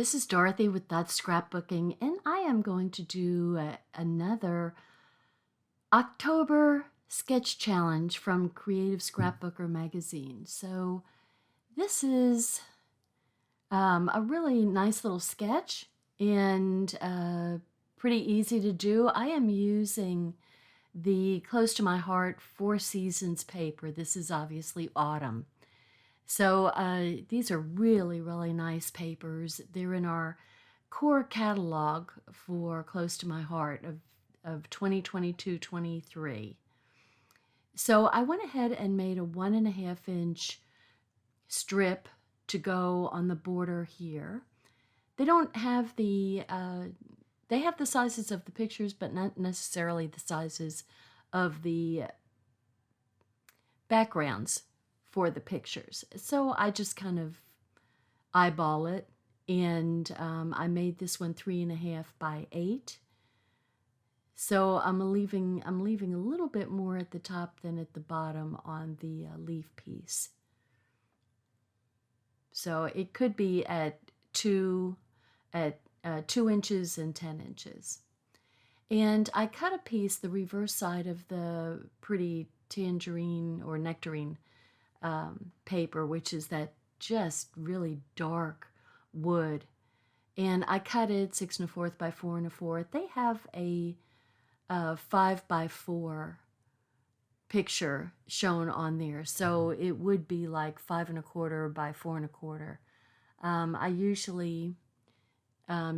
This is Dorothy with That's Scrapbooking, and I am going to do another October sketch challenge from Creative Scrapbooker Magazine. So this is a really nice little sketch and pretty easy to do. I am using the Close to My Heart Four Seasons paper. This is obviously autumn. So these are really, really nice papers. They're in our core catalog for Close to My Heart of 2022-23. So I went ahead and made a 1.5-inch strip to go on the border here. They don't have they have the sizes of the pictures, but not necessarily the sizes of the backgrounds for the pictures. So I just kind of eyeball it, and I made this one 3.5 by 8. So I'm leaving a little bit more at the top than at the bottom on the leaf piece. So it could be at 2 inches and 10 inches. And I cut a piece, the reverse side of the pretty tangerine or nectarine paper, which is that just really dark wood. And I cut it 6 1/4 by 4 1/4. They have a 5 by 4 picture shown on there. So it would be like 5 1/4 by 4 1/4. I usually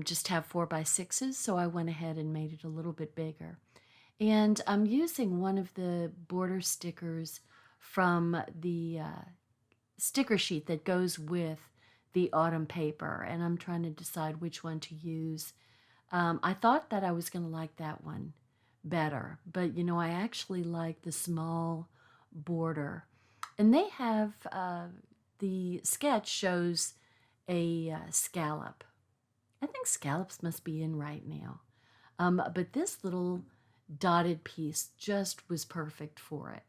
just have 4 by 6s, so I went ahead and made it a little bit bigger. And I'm using one of the border stickers from the sticker sheet that goes with the autumn paper, and I'm trying to decide which one to use. I thought that I was going to like that one better, but I actually like the small border. And they have, the sketch shows a scallop. I think scallops must be in right now. But this little dotted piece just was perfect for it.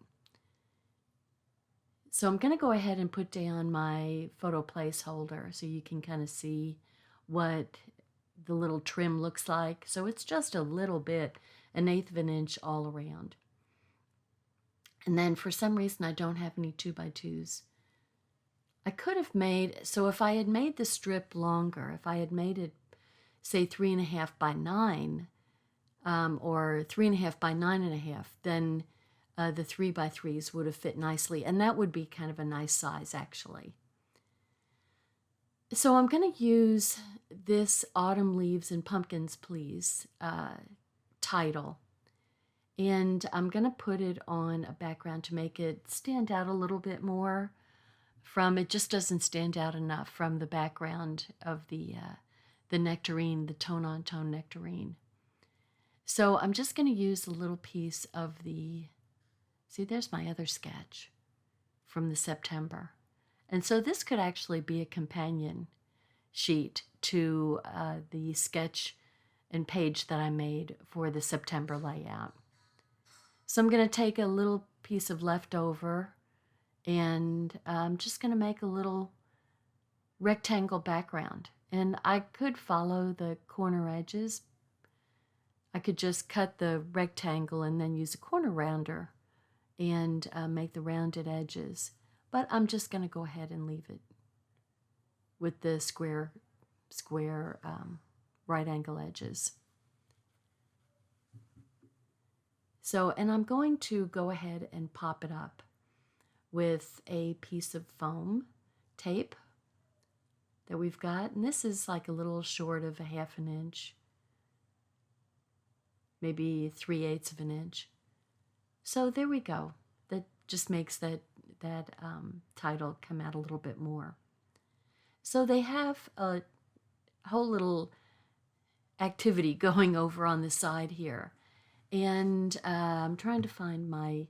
So I'm going to go ahead and put down my photo placeholder so you can kind of see what the little trim looks like. So it's just a little bit, 1/8 of an inch all around. And then for some reason I don't have any 2x2s. I could have made, so if I had made the strip longer, if I had made it, say 3.5 by 9, or 3.5 by 9.5, then the 3x3s would have fit nicely, and that would be kind of a nice size actually. So I'm going to use this Autumn Leaves and Pumpkins Please title, and I'm going to put it on a background to make it stand out a little bit more from, it just doesn't stand out enough from the background of the nectarine, the tone-on-tone nectarine. So I'm just going to use a little piece of the, see, there's my other sketch from the September. And so this could actually be a companion sheet to the sketch and page that I made for the September layout. So I'm going to take a little piece of leftover, and I'm just going to make a little rectangle background. And I could follow the corner edges. I could just cut the rectangle and then use a corner rounder and make the rounded edges. But I'm just going to go ahead and leave it with the square right angle edges. So, and I'm going to go ahead and pop it up with a piece of foam tape that we've got. And this is like a little short of 1/2 an inch, maybe 3/8 of an inch. So there we go. That just makes that title come out a little bit more. So they have a whole little activity going over on the side here. And I'm trying to find my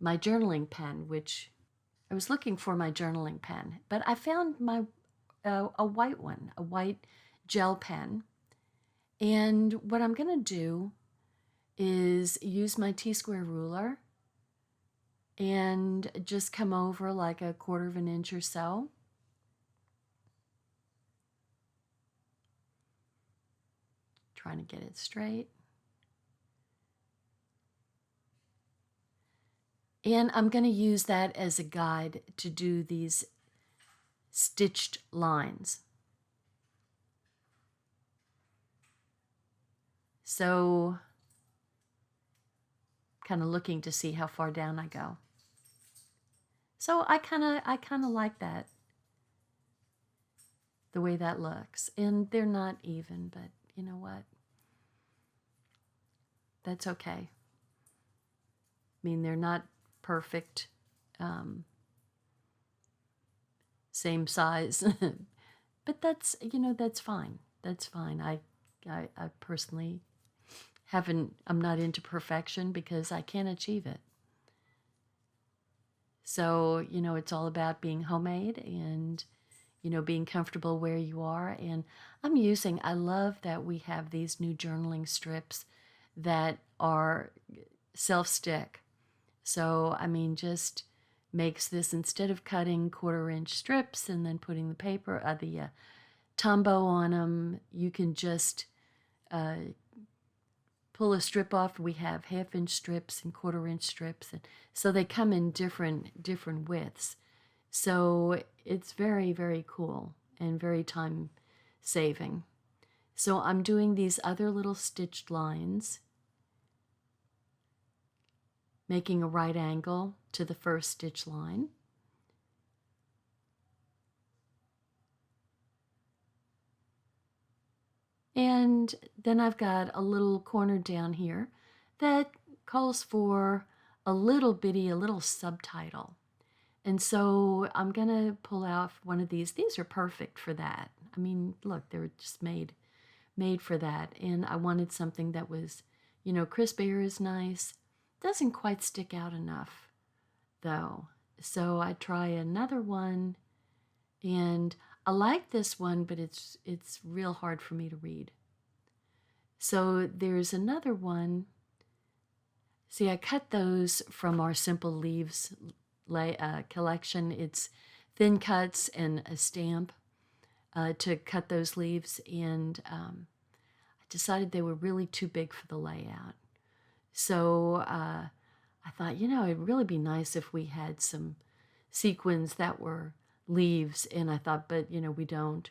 journaling pen, which I was looking for my journaling pen, but I found my a white one, a white gel pen. And what I'm going to do is use my T-square ruler and just come over like 1/4 of an inch or so. trying to get it straight. And I'm going to use that as a guide to do these stitched lines. So, kind of looking to see how far down I go. So I kind of like that, the way that looks. And they're not even, but you know what? That's okay. I mean, they're not perfect, same size, but that's, you know, that's fine. That's fine. I personally I'm not into perfection because I can't achieve it. So, you know, it's all about being homemade and, you know, being comfortable where you are. And I love that we have these new journaling strips that are self-stick. So, I mean, just makes this, instead of cutting 1/4-inch strips and then putting the paper, the Tombow on them, you can just pull a strip off. We have 1/2-inch strips and 1/4-inch strips, and so they come in different widths. So it's very, very cool and very time saving. So I'm doing these other little stitched lines, making a right angle to the first stitch line. And then I've got a little corner down here that calls for a little subtitle. And so I'm going to pull out one of these. These are perfect for that. I mean, look, they're just made for that. And I wanted something that was, you know, crisp air is nice. Doesn't quite stick out enough, though. So I try another one, and I like this one, but it's real hard for me to read. So there's another one. See, I cut those from our Simple Leaves collection. It's thin cuts and a stamp to cut those leaves, and I decided they were really too big for the layout. So I thought, you know, it'd really be nice if we had some sequins that were leaves, and I thought, but you know, we don't.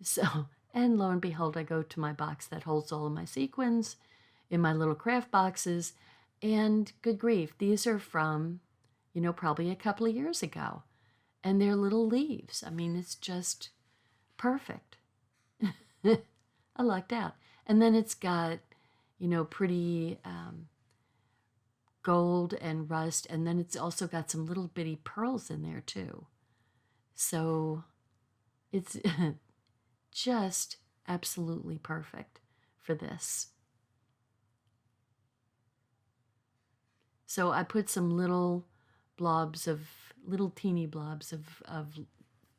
So, and lo and behold, I go to my box that holds all of my sequins in my little craft boxes, and good grief, these are from, you know, probably a couple of years ago, and they're little leaves. I mean, it's just perfect. I lucked out. And then it's got, you know, pretty gold and rust, and then it's also got some little bitty pearls in there too. So it's just absolutely perfect for this. So I put some little teeny blobs of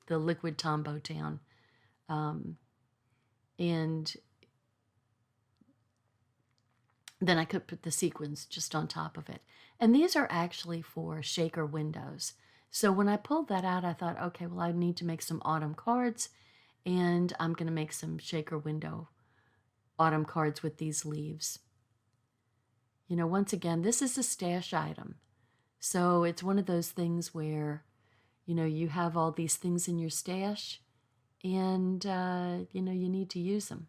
the liquid Tombow down, and then I could put the sequins just on top of it. And these are actually for shaker windows. So when I pulled that out, I thought, okay, well, I need to make some autumn cards, and I'm going to make some shaker window autumn cards with these leaves. You know, once again, this is a stash item. So it's one of those things where, you know, you have all these things in your stash, and, you know, you need to use them.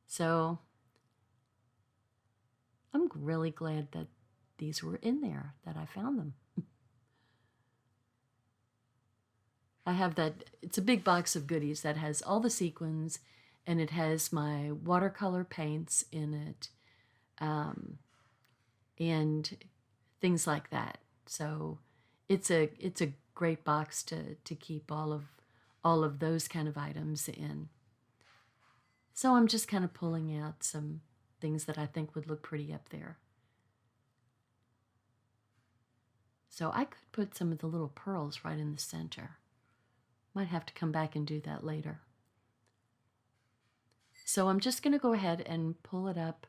So I'm really glad that these were in there, that I found them. I have that, it's a big box of goodies that has all the sequins, and it has my watercolor paints in it, and things like that. So it's a great box to keep all of those kind of items in. So I'm just kind of pulling out some things that I think would look pretty up there. So I could put some of the little pearls right in the center. Might have to come back and do that later. So I'm just going to go ahead and pull it up.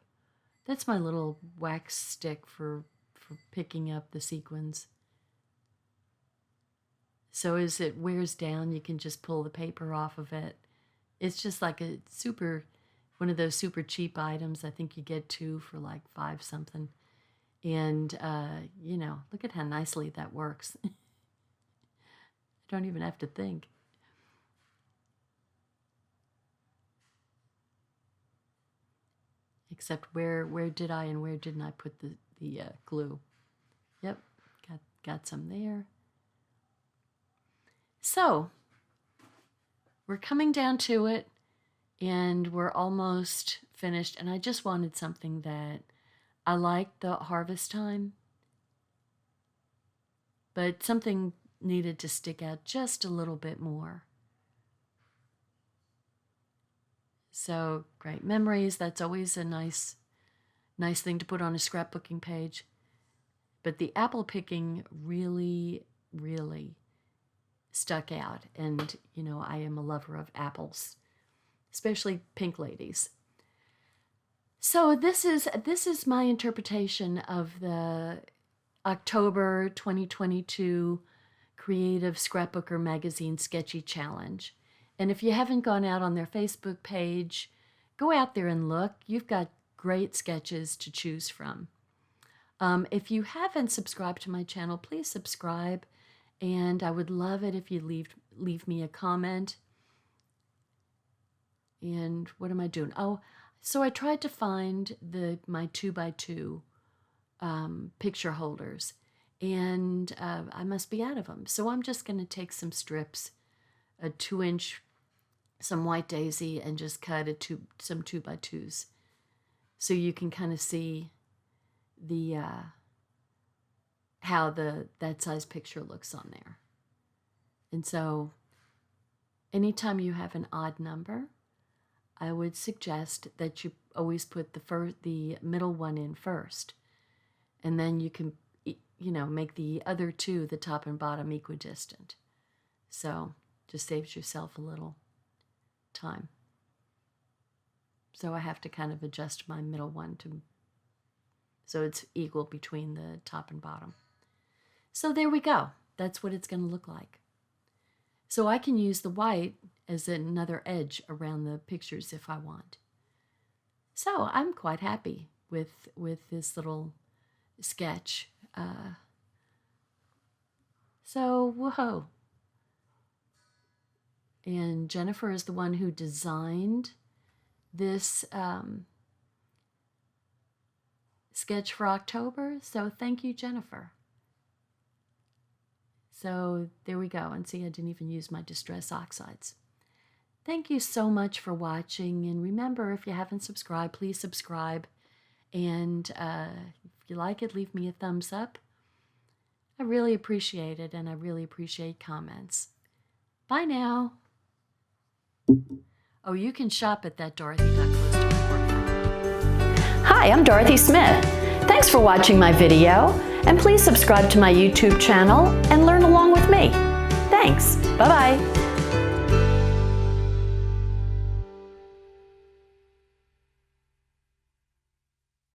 That's my little wax stick for picking up the sequins. So as it wears down, you can just pull the paper off of it It's just like one of those super cheap items. I think you get 2 for like 5 something. And, look at how nicely that works. I don't even have to think. Except where did I and where didn't I put the glue? Yep, got some there. So, we're coming down to it, and we're almost finished. And I just wanted something that I liked the harvest time, but something needed to stick out just a little bit more. So, great memories. That's always a nice thing to put on a scrapbooking page. But the apple picking really, really stuck out. And, I am a lover of apples, especially pink ladies. So this is my interpretation of the October 2022 Creative Scrapbooker Magazine Sketchy Challenge. And if you haven't gone out on their Facebook page, go out there and look. You've got great sketches to choose from. If you haven't subscribed to my channel, please subscribe. And I would love it if you leave me a comment. And what am I doing? Oh, so I tried to find my 2x2 picture holders. And I must be out of them. So I'm just going to take some strips, a 2-inch, some white daisy, and just cut some 2x2s, so you can kind of see the how that size picture looks on there. And so, anytime you have an odd number, I would suggest that you always put the middle one in first, and then you can make the other 2, the top and bottom, equidistant. So just saves yourself a little time. So I have to kind of adjust my middle one so it's equal between the top and bottom. So there we go. That's what it's going to look like. So I can use the white as another edge around the pictures if I want. So I'm quite happy with this little sketch. So whoa. And Jennifer is the one who designed this sketch for October. So thank you, Jennifer. So there we go. And see, I didn't even use my Distress Oxides. Thank you so much for watching. And remember, if you haven't subscribed, please subscribe. And if you like it, leave me a thumbs up. I really appreciate it, and I really appreciate comments. Bye now. Oh, you can shop at that Dorothy.Closetomyheart. Hi, I'm Dorothy Smith. Thanks for watching my video, and please subscribe to my YouTube channel and learn along with me. Thanks. Bye-bye.